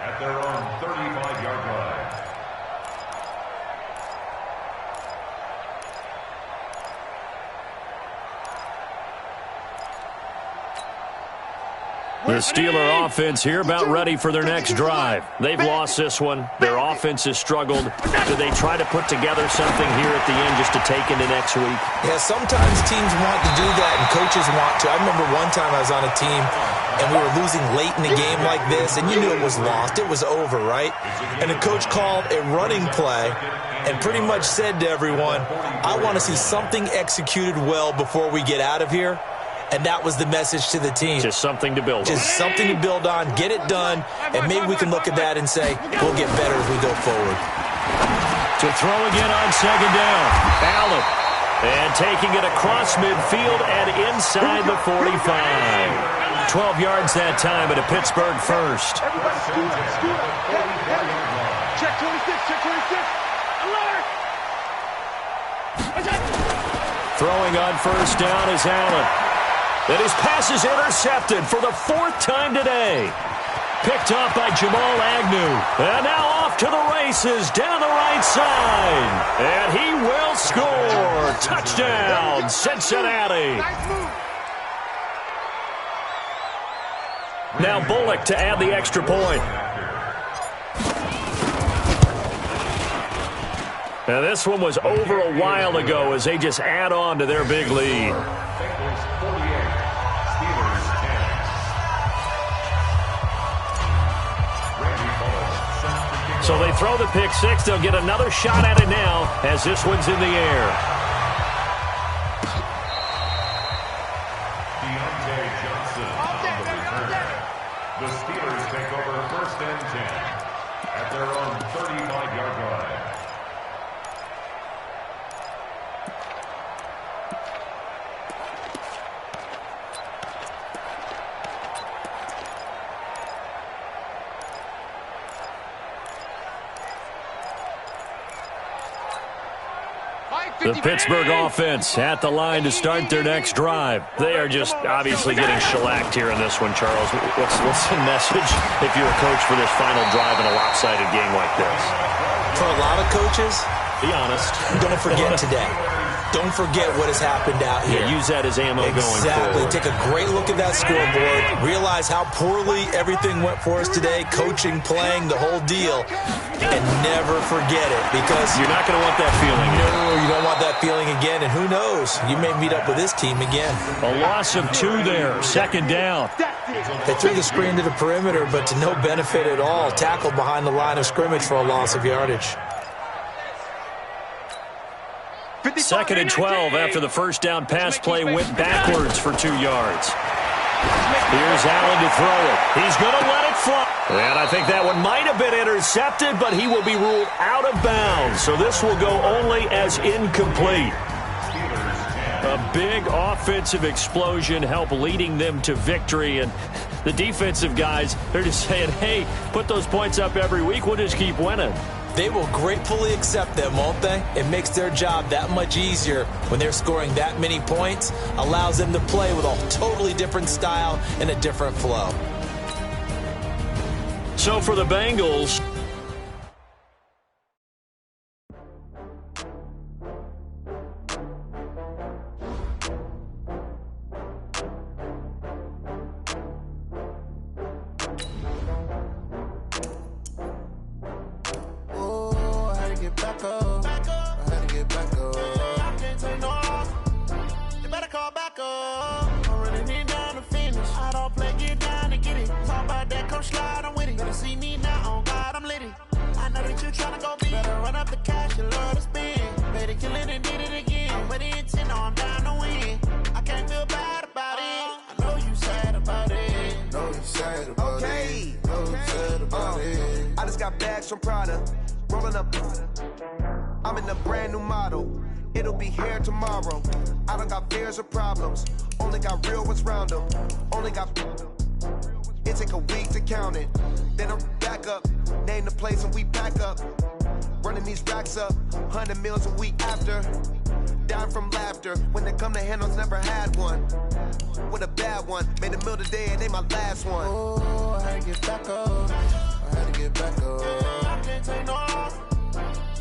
at their own 35-yard line. The Steeler offense here about ready for their next drive. They've lost this one. Their offense has struggled. Do they try to put together something here at the end just to take into next week? Yeah, sometimes teams want to do that and coaches want to. I remember one time I was on a team and we were losing late in a game like this, and you knew it was lost. It was over, right? And the coach called a running play and pretty much said to everyone, I want to see something executed well before we get out of here. And that was the message to the team. Just something to build on. Just something to build on, get it done, and maybe we can look at that and say, we'll get better as we go forward. To throw again on second down, Allen. And taking it across midfield and inside the 45. 12 yards that time at a Pittsburgh first. Everybody scoot. Check 26, check 26. Alert! Throwing on first down is Allen. And his pass is intercepted for the 4th time today. Picked off by Jamal Agnew. And now off to the races down the right side. And he will score. Touchdown, Cincinnati. Now Bullock to add the extra point. Now this one was over a while ago as they just add on to their big lead. So they throw the pick six. They'll get another shot at it now as this one's in the air. Johnson on the return. The Steelers take over 1st and 10 at their own 35-yard line. The Pittsburgh offense at the line to start their next drive. They are just obviously getting shellacked here in this one, Charles. What's the message if you're a coach for this final drive in a lopsided game like this? For a lot of coaches, be honest. Don't forget today. Don't forget what has happened out here. Yeah, use that as ammo going forward. Exactly. Take a great look at that scoreboard. Realize how poorly everything went for us today. Coaching, playing, the whole deal. And never forget it, because you're not going to want that feeling. No, you don't want that feeling again. And who knows? You may meet up with this team again. A loss of 2 there. 2nd down. They threw the screen to the perimeter, but to no benefit at all. Tackled behind the line of scrimmage for a loss of yardage. 2nd and 12 after the first down pass play went backwards for 2 yards. Here's Allen to throw it. He's going to let it fly. And I think that one might have been intercepted, but he will be ruled out of bounds. So this will go only as incomplete. A big offensive explosion helped leading them to victory. And the defensive guys, they're just saying, hey, put those points up every week. We'll just keep winning. They will gratefully accept them, won't they? It makes their job that much easier when they're scoring that many points. Allows them to play with a totally different style and a different flow. So for the Bengals, From Prada, rolling up. I'm in a brand new model. It'll be here tomorrow. I don't got fears or problems. Only got real ones round them. Only got. It take a week to count it. Then I'm back up. Name the place and we pack up. Running these racks up. 100 meals a week after. Dying from laughter. When they come to handles, never had one. With a bad one. Made a meal today and they my last one. Oh, I had to get back up. I had to get back up. I can't take no off.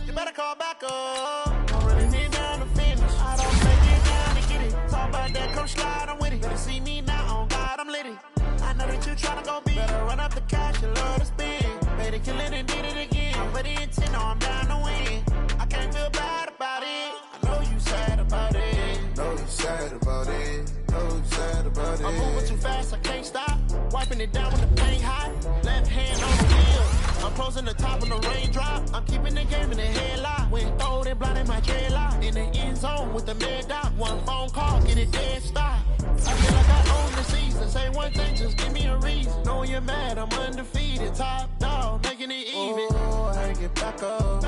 You better call back up. I'm running it down to finish. I don't take it down to get it. Talk about that, come slide, I'm with it. Better see me now, on God, I'm litty. I know that you tryna go big. Better run up the cash, you love to spend. Made a kill it and did it again. But the intent, no, I'm down to win. I can't feel bad about it. I know you sad about it. Know you sad about it. Know you sad about it. I'm moving too fast, I can't stop. Wiping it down when the paint hot. Left hand on the wheel. I'm closing the top on the raindrop. I'm keeping the game in the headlock. When throwed and blinded my dreadlock. In the end zone with the mad dot. One phone call, get it dead stop. I feel like I own the season. Say one thing, just give me a reason. Knowing you're mad, I'm undefeated. Top dog, making it even. Oh, I had to get back up. I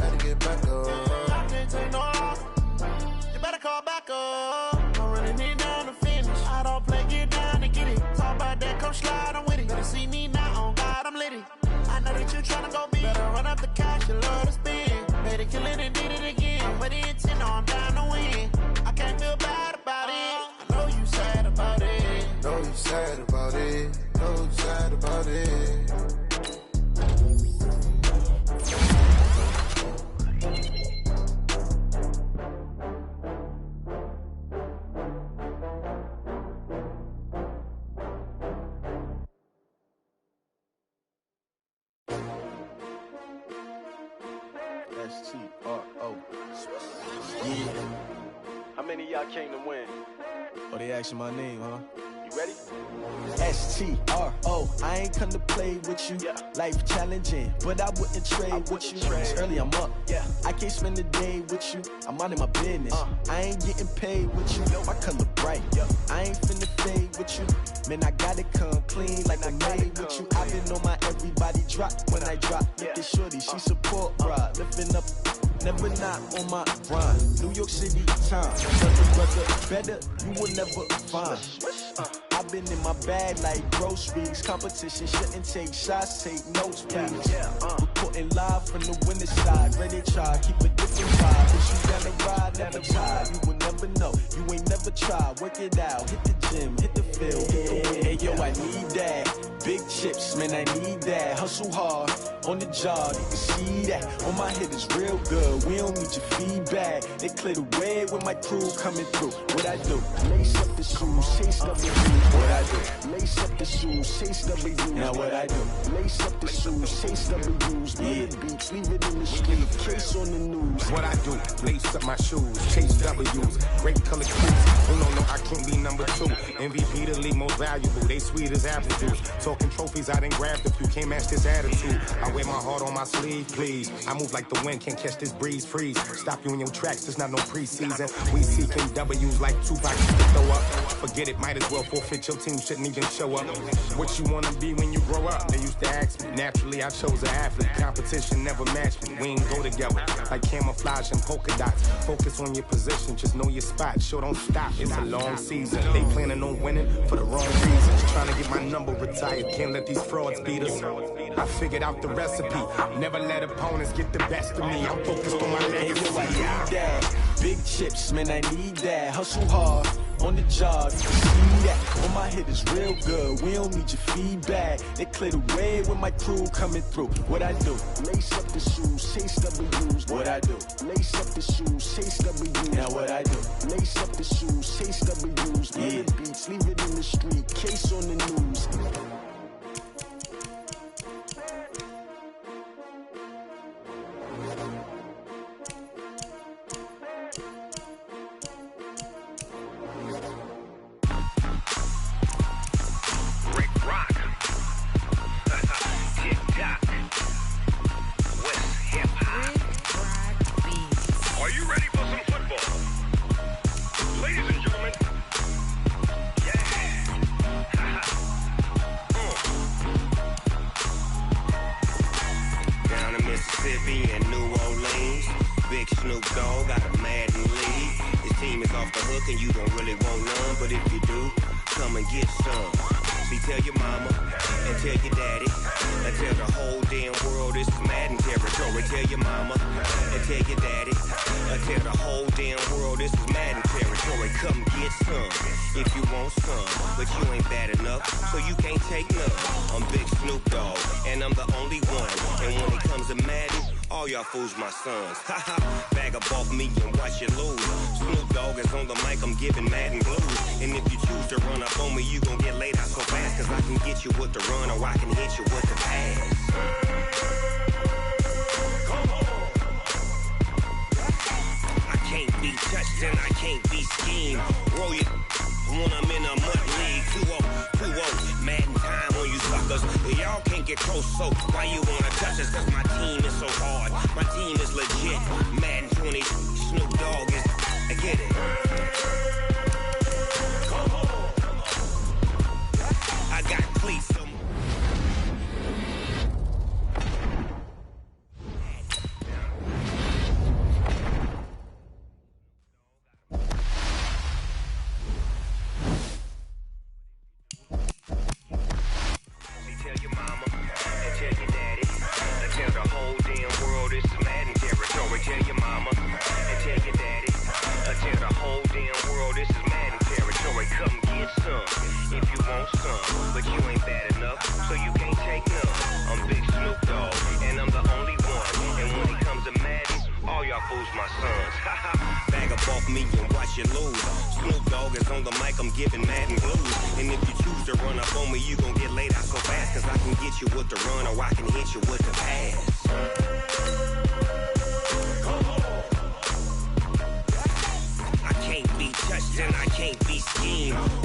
had to get back up. I can't take no off. You better call back up. I'm running it down to finish. I don't play, get down to get it. Talk about that, come slide, I'm with it. Better see me now, on God, I'm litty. I know that you tryna go big. Better run up the cash, you love to spend. Made it, kill it, and did it again. But the intent, no, I'm down to win. I can't feel bad about it. I know you sad about it. Know you sad about it. Know you sad about it. S-T-R-O. Yeah. How many of y'all came to win? Oh, they asking my name, huh? You ready? S-T-R-O. I ain't come to play with you. Life challenging, but I wouldn't trade with you. It's early, I'm up. I can't spend the day with you. I'm out of my business. I ain't getting paid with you. My color bright. I ain't finna fade with you. Man, I gotta come clean like I made with you. I've been on my everybody drop when I drop. Look at shorty, she support ride. Lifting up, never not on my grind. New York City time. Brother, better, you will never find. I've been in my bag like groceries. Competition shouldn't take shots, take notes, please. Reporting live from the winning side. Ready to try, keep a different vibe. But you gotta ride, never tired. You will never know, you ain't never tried. Work it out, hit the gym, hit the field. Hey yo, I need that. Big chips, man, I need that. Hustle hard, on the job, you can see that. On my head is real good, we don't need your feedback. They clear the way with my crew coming through. What I do? Lace up the shoes, chase W. What I do? Lace up the shoes, chase W. Now what I do? Lace up the shoes, chase W's. Big beats, leave it in the street, case on the news. What I do? Lace up my shoes, chase W's. Great color crews. Oh no, I can't be number 2. MVP the league most valuable. They sweet as apple juice. Talking trophies, I done grabbed a few. Can't match this attitude. I wear my heart on my sleeve, please. I move like the wind, can't catch this breeze, freeze. Stop you in your tracks, there's not no preseason. We seeking W's like Tupac to throw up. Forget it, might as well forfeit. Your team shouldn't even show up. What you wanna be when you grow up? They used to ask me. Naturally, I chose an athlete. Competition never matched me. We ain't go together like camouflage and polka dots. Focus on your position, just know your spot. Sure, don't stop. It's a long season. They planning on winning for the wrong reasons. Trying to get my number retired. Can't let these frauds beat us. I figured out the recipe. Never let opponents get the best of me. I'm focused on my legacy. I need that. Big chips, man, I need that. Hustle hard, on the job, you can see that. On my head is real good, we don't need your feedback. They clear the way with my crew coming through. What I do? Lace up the shoes, chase W's. What I do? Lace up the shoes, chase W's. Now what I do? Lace up the shoes, chase W's. Big beats, leave it in the street, case on the news. Fools my sons. Bag up off me and watch you lose. Snoop Dogg is on the mic, I'm giving Madden blues. And if you choose to run up on me, you gon' get laid out so fast. Cause I can get you with the run or I can hit you with the pass. Come on. I can't be touched and I can't be schemed. Roll you when I'm in a mud league. 2-0, Madden time on you suckers. Y'all can't get close, so why you wanna touch us? Cause my team is so hard. My team is legit. Madden 20, Snoop Dogg is. I get it. Come on. I got cleats.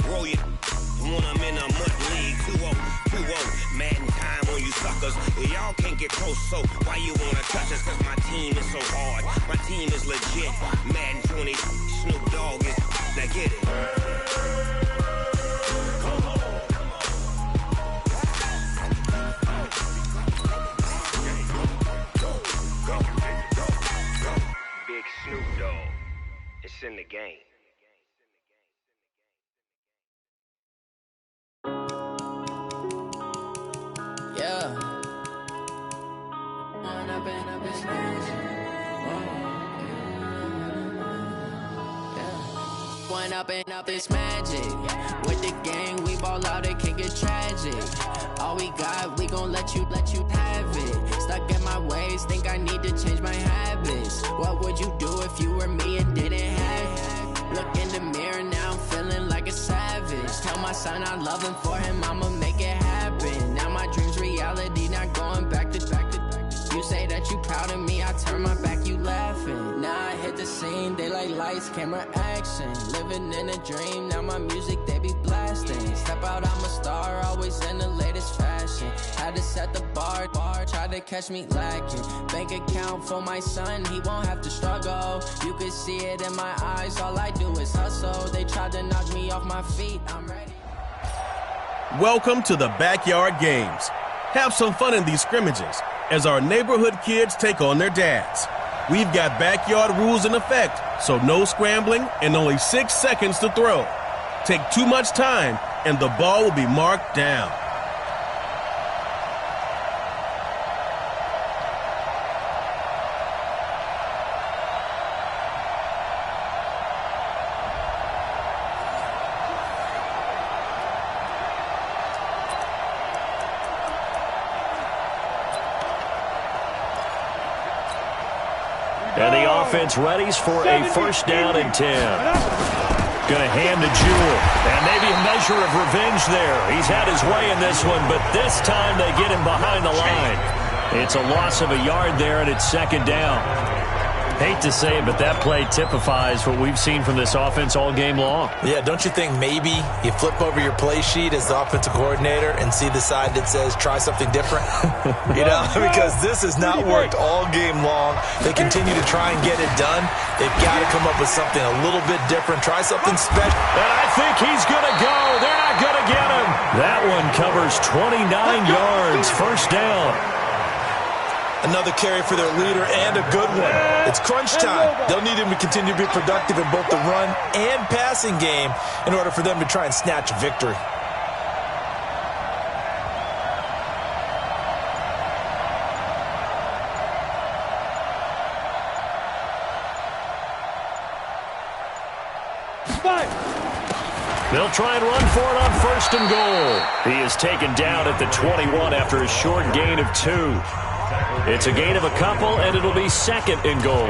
Roll you when I'm in a mud league. 2-0, Madden time on you suckers. Y'all can't get close, so why you wanna touch us? Cause my team is so hard, my team is legit. Madden 20, Snoop Dogg is, now get it. Big Snoop Dogg, it's in the game. Yeah. One up and up is magic. With the gang, we ball out, it can get tragic. All we got, we gon' let you have it. Stuck in my ways, think I need to change my habits. What would you do if you were me and didn't have it? Look in the mirror, now I'm feeling like a savage. Tell my son I love him, for him I'ma make it happen. Now my dream's reality, not going back to. You say that you proud of me, I turn my back, you laughing. Now I hit the scene, they like lights, camera, action. Living in a dream, now my music, they be blasting. Step out, I'm a star, always in the latest fashion. Had to set the bar, try to catch me lacking. Bank account for my son, he won't have to struggle. You could see it in my eyes, all I do is hustle. They tried to knock me off my feet, I'm ready. Welcome to the Backyard Games. Have some fun in these scrimmages as our neighborhood kids take on their dads. We've got backyard rules in effect, so no scrambling and only 6 seconds to throw. Take too much time and the ball will be marked down. And the offense readies for a first down and 10. Going to hand to Jewell. And maybe a measure of revenge there. He's had his way in this one, but this time they get him behind the line. It's a loss of a yard there, and it's second down. Hate to say it, but that play typifies what we've seen from this offense all game long. Yeah, don't you think maybe you flip over your play sheet as the offensive coordinator and see the side that says try something different? You know, because this has not worked all game long. They continue to try and get it done. They've got to come up with something a little bit different. Try something special. And I think he's going to go. They're not going to get him. That one covers 29 yards. First down. Another carry for their leader and a good one. It's crunch time. They'll need him to continue to be productive in both the run and passing game in order for them to try and snatch a victory. They'll try and run for it on first and goal. He is taken down at the 21 after a short gain of 2. It's a gain of a couple, and it'll be second and goal.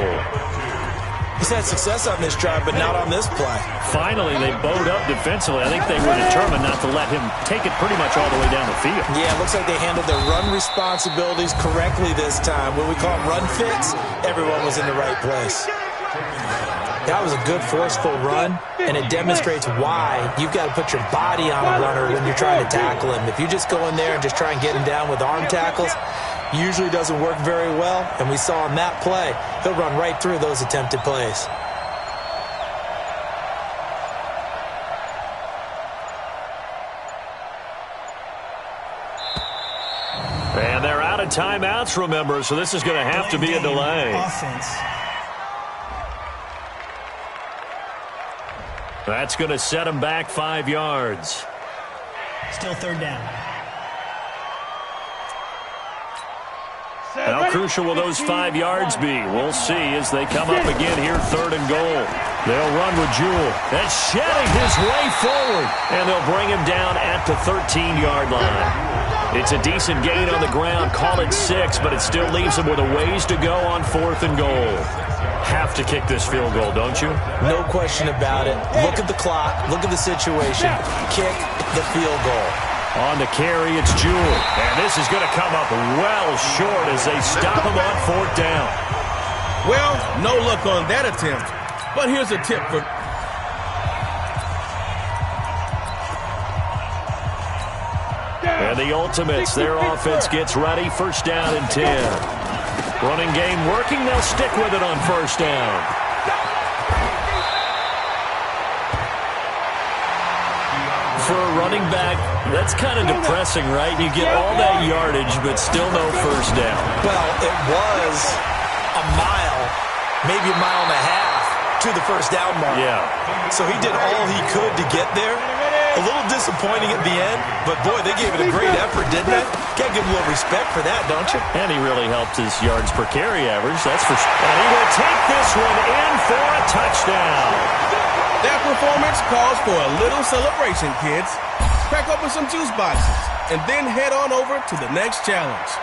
He's had success on this drive, but not on this play. Finally, they bowed up defensively. I think they were determined not to let him take it pretty much all the way down the field. Yeah, it looks like they handled their run responsibilities correctly this time. When we call them run fits, everyone was in the right place. That was a good, forceful run, and it demonstrates why you've got to put your body on a runner when you're trying to tackle him. If you just go in there and just try and get him down with arm tackles, usually doesn't work very well, and we saw in that play, he'll run right through those attempted plays. And they're out of timeouts, remember, so this is going to have to be a delay. Offense. That's going to set him back 5 yards. Still third down. How crucial will those 5 yards be? We'll see as they come up again here, third and goal. They'll run with Jewell. That's shedding his way forward, and they'll bring him down at the 13-yard line. It's a decent gain on the ground. Call it 6, but it still leaves them with a ways to go on fourth and goal. Have to kick this field goal, don't you? No question about it. Look at the clock. Look at the situation. Kick the field goal. On the carry, it's Jewell. And this is going to come up well short as they stop him on fourth down. Well, no luck on that attempt. But here's a tip for... And And the Ultimates, their offense gets ready. First down and 10. Running game working. They'll stick with it on first down. For a running back, that's kind of depressing, right? You get all that yardage, but still no first down. Well, it was a mile, maybe a mile and a half to the first down mark. Yeah. So he did all he could to get there. A little disappointing at the end, but boy, they gave it a great effort, didn't they? Can't give him a little respect for that, don't you? And he really helped his yards per carry average, that's for sure. And he will take this one in for a touchdown. That performance calls for a little celebration, kids. Crack open some juice boxes and then head on over to the next challenge.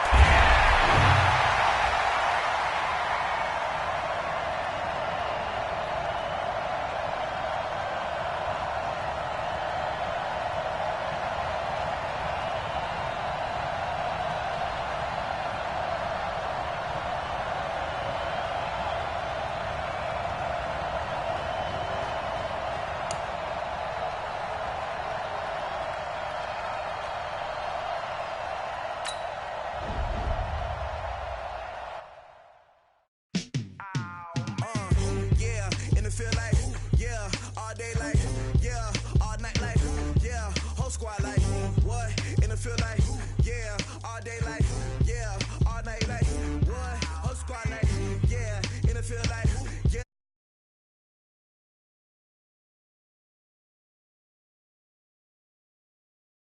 Feel like, yeah, all day like